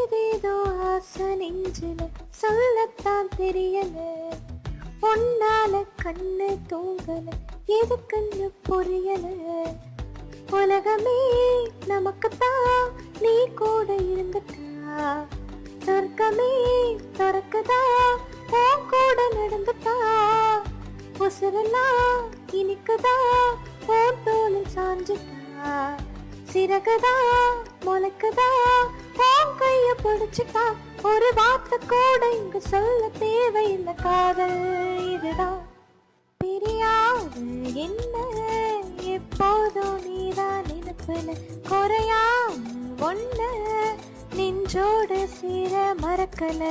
ஏதேதோ ஆசை நெஞ்சில சொல்லத்தான் தெரியல. பொன்னால கண்ணு தூங்கல, எதுக்குன்னு புரியல. உலகமே நமக்குத்தான், நீ கூட இருந்துட்டா. சொர்க்கமே துறக்குதா, உன் கூட நடந்துட்டா. உசுரெல்லாம் இனிக்குதா, உன் தோளில் சாஞ்சுட்டா. சிறகுதா முளைக்குதா, உன் கைய பிடிச்சுட்டா. ஒரு வார்த்தை கூட இங்கு சொல்ல தேவையில்லை, காதல் இதுதான். பிரியாது என்ன எப்போதும் நீதான் நினைப்புல, குறையாம ஒண்ணு நெஞ்சோடு சேர மறக்கல.